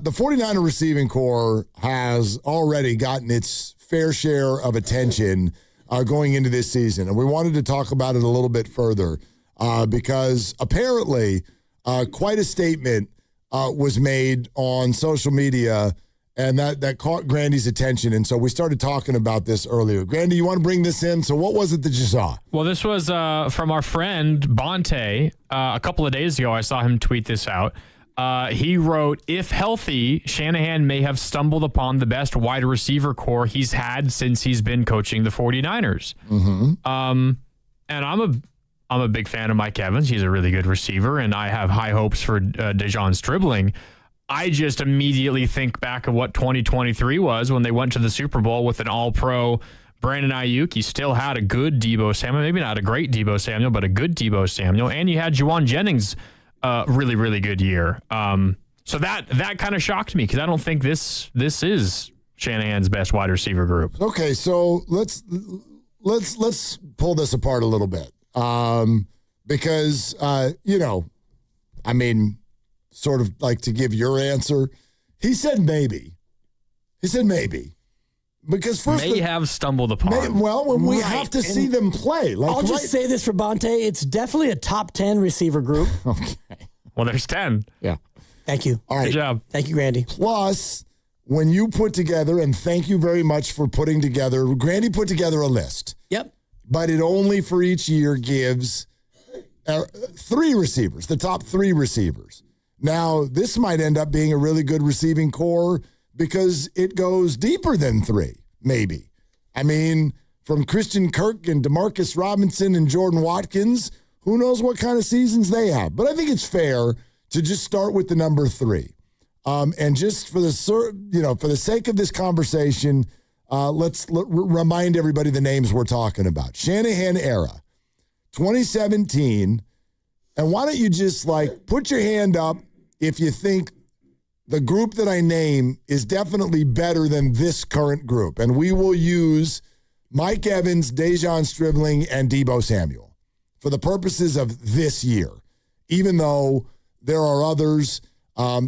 the 49er receiving core has already gotten its fair share of attention going into this season. And we wanted to talk about it a little bit further because apparently quite a statement was made on social media, and that caught Grandy's attention. And so we started talking about this earlier. Grandy, you want to bring this in? So what was it that you saw? Well, this was from our friend Bonta. A couple of days ago, I saw him tweet this out. He wrote, if healthy, Shanahan may have stumbled upon the best wide receiver core he's had since he's been coaching the 49ers. And I'm a big fan of Mike Evans. He's a really good receiver, and I have high hopes for De'Zhaun Stribling. I just immediately think back of what 2023 was when they went to the Super Bowl with an all-pro Brandon Aiyuk. You still had a good Deebo Samuel, maybe not a great Deebo Samuel, but a good Deebo Samuel, and you had Jauan Jennings really, really good year. So that kind of shocked me because I don't think this is Shanahan's best wide receiver group. Okay, so let's pull this apart a little bit because sort of like to give your answer. He said maybe. Because first may have stumbled upon. We have to see them play. I'll just say this for Bonta. It's definitely a top 10 receiver group. Okay. Well, there's 10. Yeah. Thank you. All right. Good job. Thank you, Grandy. Plus, when you put together, and thank you very much for putting together, Grandy put together a list. Yep. But it only for each year gives 3 receivers, the top 3 receivers. Now, this might end up being a really good receiving core because it goes deeper than 3, maybe. I mean, from Christian Kirk and Demarcus Robinson and Jordan Watkins, who knows what kind of seasons they have. But I think it's fair to just start with the number 3. And just for the sake of this conversation, let's remind everybody the names we're talking about. Shanahan-Era, 2017. And why don't you just put your hand up if you think the group that I name is definitely better than this current group. And we will use Mike Evans, De'Zhaun Stribling, and Deebo Samuel for the purposes of this year, even though there are others.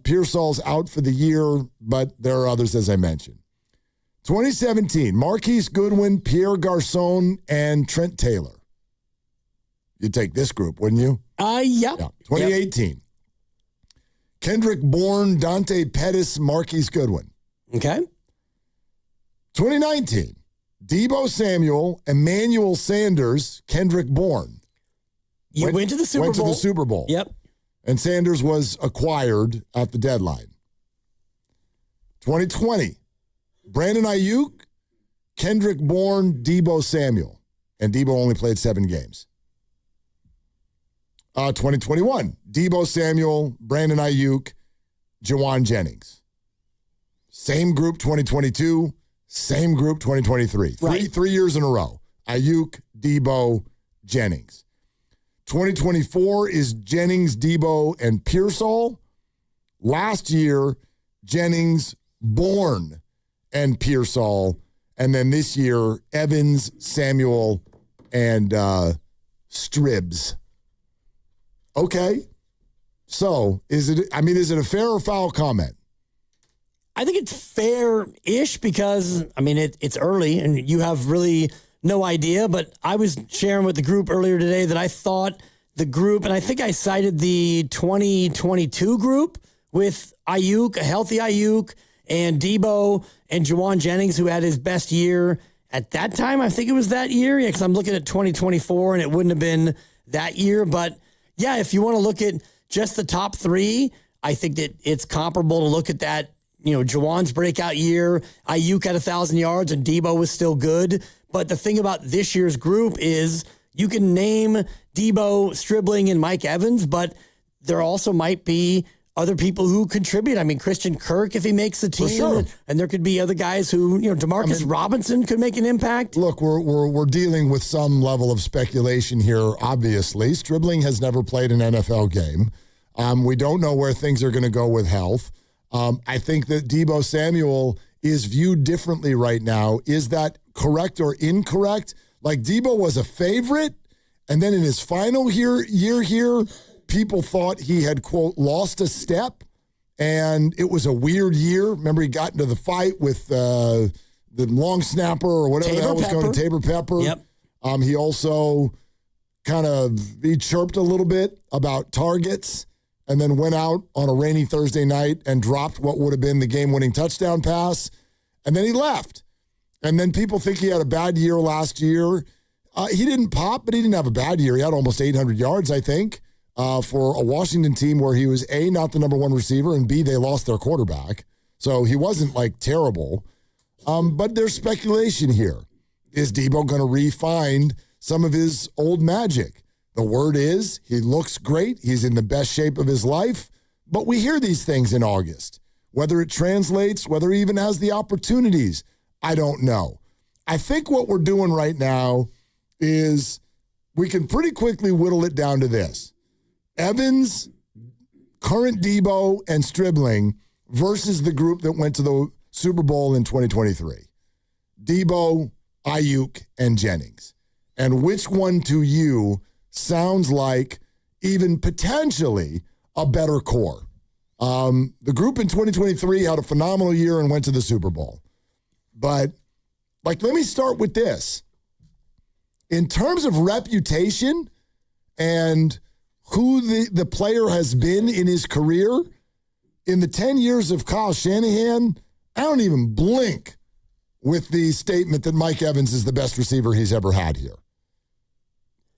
Pearsall's out for the year, but there are others, as I mentioned. 2017, Marquise Goodwin, Pierre Garçon, and Trent Taylor. You'd take this group, wouldn't you? Yep. Yeah. 2018. Yep. Kendrick Bourne, Dante Pettis, Marquise Goodwin. Okay. 2019. Deebo Samuel, Emmanuel Sanders, Kendrick Bourne. Went to the Super Bowl. Went to the Super Bowl. Yep. And Sanders was acquired at the deadline. 2020. Brandon Aiyuk, Kendrick Bourne, Deebo Samuel. And Deebo only played 7 games. 2021, Deebo Samuel, Brandon Aiyuk, Jauan Jennings. Same group 2022, same group 2023. Right. Three years in a row. Aiyuk, Deebo, Jennings. 2024 is Jennings, Deebo, and Pearsall. Last year, Jennings, Bourne, and Pearsall. And then this year, Evans, Samuel, and Stribs. Okay. So, is it a fair or foul comment? I think it's fair-ish because, it's early and you have really no idea, but I was sharing with the group earlier today that I thought the group, and I think I cited the 2022 group with Aiyuk, a healthy Aiyuk, and Deebo and Jauan Jennings, who had his best year at that time. I think it was that year. Yeah, because I'm looking at 2024 and it wouldn't have been that year. But yeah, if you want to look at just the top 3, I think that it's comparable to look at that. Jauan's breakout year, Aiyuk had 1,000 yards and Deebo was still good. But the thing about this year's group is you can name Deebo, Stribling, and Mike Evans, but there also might be other people who contribute. Christian Kirk, if he makes the team, sure. And there could be other guys who, Demarcus Robinson could make an impact. Look, we're dealing with some level of speculation here, obviously. Stribling has never played an NFL game. We don't know where things are going to go with health. I think that Deebo Samuel is viewed differently right now. Is that correct or incorrect? Deebo was a favorite, and then in his final year here, people thought he had, quote, lost a step, and it was a weird year. Remember, he got into the fight with the long snapper or whatever the hell was going to Tabor Pepper. Yep. He also he chirped a little bit about targets and then went out on a rainy Thursday night and dropped what would have been the game-winning touchdown pass, and then he left. And then people think he had a bad year last year. He didn't pop, but he didn't have a bad year. He had almost 800 yards, I think, for a Washington team where he was, A, not the number one receiver, and B, they lost their quarterback. So he wasn't, terrible. But there's speculation here. Is Deebo going to re-find some of his old magic? The word is he looks great. He's in the best shape of his life. But we hear these things in August. Whether it translates, whether he even has the opportunities, I don't know. I think what we're doing right now is we can pretty quickly whittle it down to this. Evans, current Deebo, and Stribling versus the group that went to the Super Bowl in 2023. Deebo, Aiyuk, and Jennings. And which one to you sounds like even potentially a better core? The group in 2023 had a phenomenal year and went to the Super Bowl. But, let me start with this. In terms of reputation and who the player has been in his career, in the 10 years of Kyle Shanahan, I don't even blink with the statement that Mike Evans is the best receiver he's ever had here.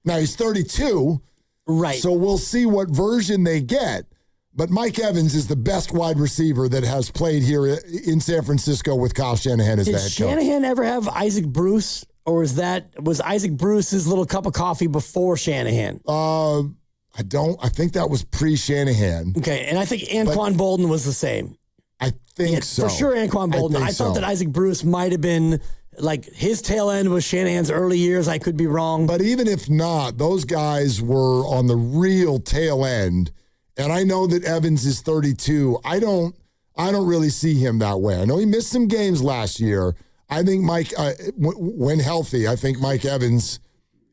Now, he's 32. Right. So we'll see what version they get. But Mike Evans is the best wide receiver that has played here in San Francisco with Kyle Shanahan as the head coach. Did Shanahan ever have Isaac Bruce, or was Isaac Bruce's little cup of coffee before Shanahan? I think that was pre-Shanahan. Okay, and I think Anquan Bolden was the same. I think so. For sure, Anquan Bolden. I thought that Isaac Bruce might have been, his tail end was Shanahan's early years. I could be wrong. But even if not, those guys were on the real tail end. And I know that Evans is 32. I don't really see him that way. I know he missed some games last year. I think when healthy, I think Mike Evans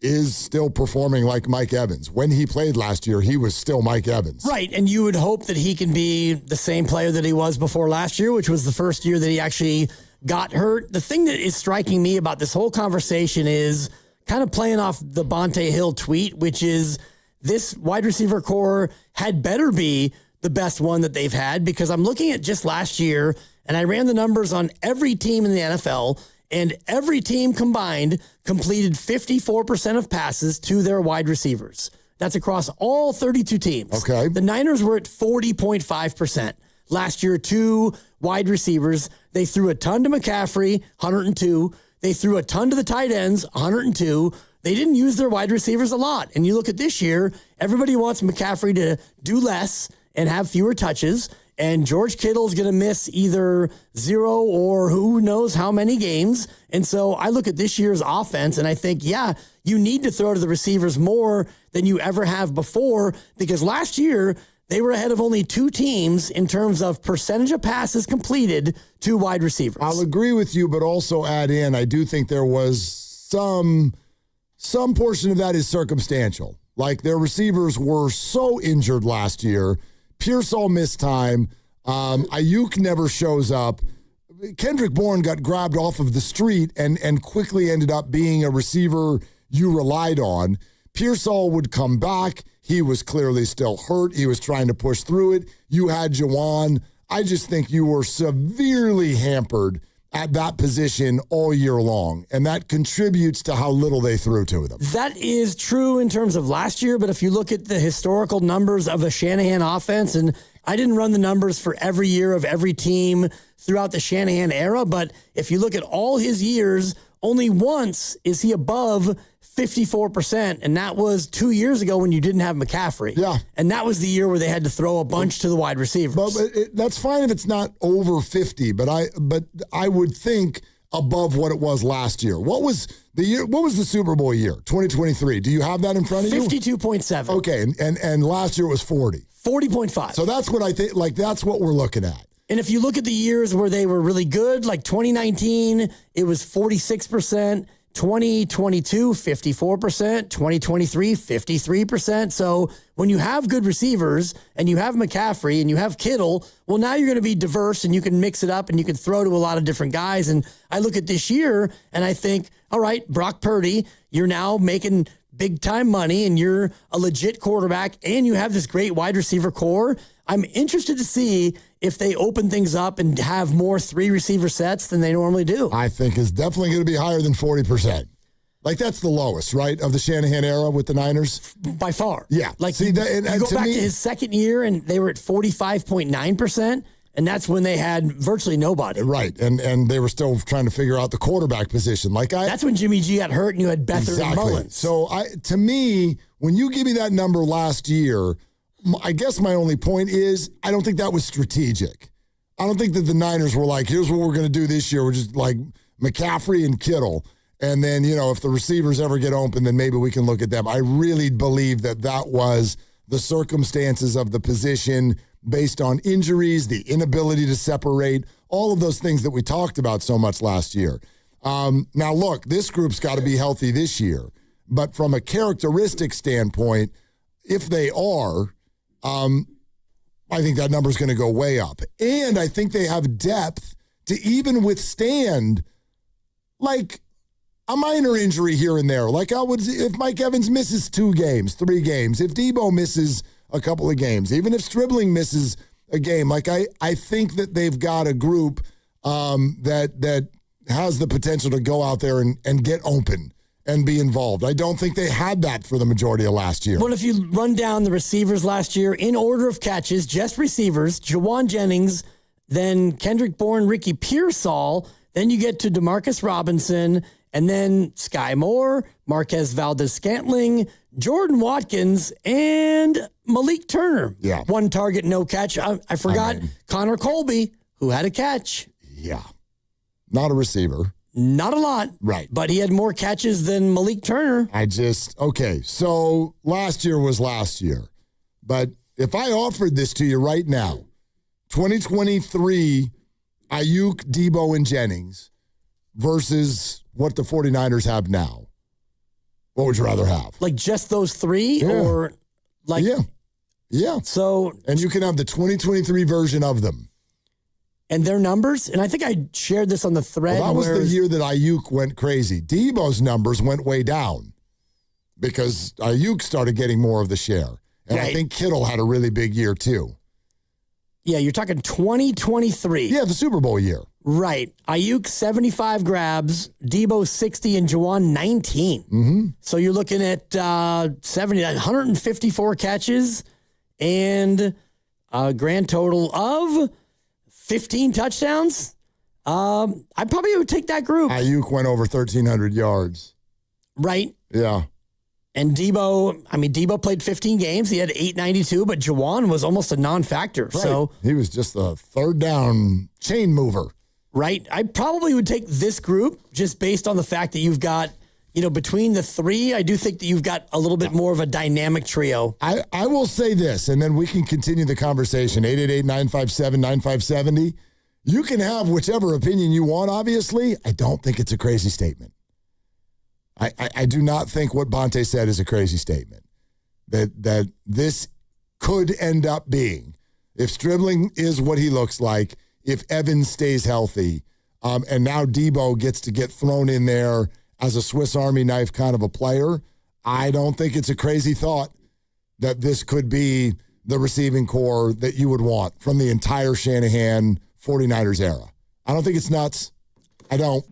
is still performing like Mike Evans. When he played last year, he was still Mike Evans. Right, and you would hope that he can be the same player that he was before last year, which was the first year that he actually got hurt. The thing that is striking me about this whole conversation is kind of playing off the Bonta Hill tweet, which is this wide receiver core had better be the best one that they've had, because I'm looking at just last year, and I ran the numbers on every team in the NFL, and every team combined completed 54% of passes to their wide receivers. That's across all 32 teams. Okay. The Niners were at 40.5%. Last year, 2 wide receivers. They threw a ton to McCaffrey, 102. They threw a ton to the tight ends, 102. They didn't use their wide receivers a lot. And you look at this year, everybody wants McCaffrey to do less and have fewer touches. And George Kittle's going to miss either 0 or who knows how many games. And so I look at this year's offense and I think, yeah, you need to throw to the receivers more than you ever have before, because last year they were ahead of only 2 teams in terms of percentage of passes completed to wide receivers. I'll agree with you, but also add in, I do think there was some portion of that is circumstantial. Their receivers were so injured last year. Pearsall missed time. Aiyuk never shows up. Kendrick Bourne got grabbed off of the street and quickly ended up being a receiver you relied on. Pearsall would come back. He was clearly still hurt. He was trying to push through it. You had Jauan. I just think you were severely hampered at that position all year long, and that contributes to how little they threw to them. That is true in terms of last year, but if you look at the historical numbers of a Shanahan offense, and I didn't run the numbers for every year of every team throughout the Shanahan era, but if you look at all his years, only once is he above 54%, and that was 2 years ago when you didn't have McCaffrey. Yeah. And that was the year where they had to throw a bunch to the wide receivers. But that's fine if it's not over 50, but I would think above what it was last year. What was the year? What was the Super Bowl year? 2023. Do you have that in front of you? 52.7. Okay, and last year was 40. 40.5. So that's what I think, that's what we're looking at. And if you look at the years where they were really good, like 2019, it was 46%. 2022, 54%, 2023, 53%. So when you have good receivers and you have McCaffrey and you have Kittle, well, now you're going to be diverse and you can mix it up and you can throw to a lot of different guys. And I look at this year and I think, all right, Brock Purdy, you're now making big time money and you're a legit quarterback and you have this great wide receiver core. I'm interested to see if they open things up and have more 3 receiver sets than they normally do. I think it's definitely going to be higher than 40%. Like, that's the lowest, right, of the Shanahan era with the Niners? By far. Yeah. Like, see, you go back to his second year, and they were at 45.9%, and that's when they had virtually nobody. Right, and they were still trying to figure out the quarterback position. That's when Jimmy G got hurt, and you had Beathard and Mullins. So, to me, when you give me that number last year, I guess my only point is I don't think that was strategic. I don't think that the Niners were like, here's what we're going to do this year. We're just like McCaffrey and Kittle. And then, if the receivers ever get open, then maybe we can look at them. I really believe that was the circumstances of the position based on injuries, the inability to separate, all of those things that we talked about so much last year. Now, look, this group's got to be healthy this year. But from a characteristic standpoint, if they are, I think that number's going to go way up. And I think they have depth to even withstand, like, a minor injury here and there. Like, if Mike Evans misses 2 games, 3 games, if Deebo misses a couple of games, even if Stribling misses a game, like, I think that they've got a group that has the potential to go out there and get open and be involved. I don't think they had that for the majority of last year. Well, if you run down the receivers last year in order of catches, just receivers, Jauan Jennings, then Kendrick Bourne, Ricky Pearsall, then you get to Demarcus Robinson, and then Sky Moore, Marquez Valdez-Scantling, Jordan Watkins, and Malik Turner. Yeah. 1 target, no catch. I forgot Connor Colby, who had a catch. Yeah. Not a receiver. Not a lot. Right. But he had more catches than Malik Turner. So last year was last year. But if I offered this to you right now, 2023 Aiyuk, Deebo, and Jennings versus what the 49ers have now, what would you rather have? Like just those 3? Yeah. Or like... Yeah. So... And you can have the 2023 version of them. And their numbers, and I think I shared this on the thread. Well, that was the year that Aiyuk went crazy. Deebo's numbers went way down because Aiyuk started getting more of the share. And right. I think Kittle had a really big year too. Yeah, you're talking 2023. Yeah, the Super Bowl year. Right. Aiyuk, 75 grabs, Deebo, 60, and Jauan, 19. Mm-hmm. So you're looking at 154 catches and a grand total of 15 touchdowns. I probably would take that group. Aiyuk went over 1,300 yards. Right. Yeah. And Deebo played 15 games. He had 892, but Jauan was almost a non-factor. Right. So he was just a third down chain mover. Right. I probably would take this group just based on the fact that you've got, between the 3, I do think that you've got a little bit more of a dynamic trio. I will say this, and then we can continue the conversation. 888-957-9570. You can have whichever opinion you want, obviously. I don't think it's a crazy statement. I do not think what Bonta said is a crazy statement. That this could end up being, if Stribling is what he looks like, if Evans stays healthy, and now Deebo gets to get thrown in there as a Swiss Army knife kind of a player, I don't think it's a crazy thought that this could be the receiving core that you would want from the entire Shanahan 49ers era. I don't think it's nuts. I don't.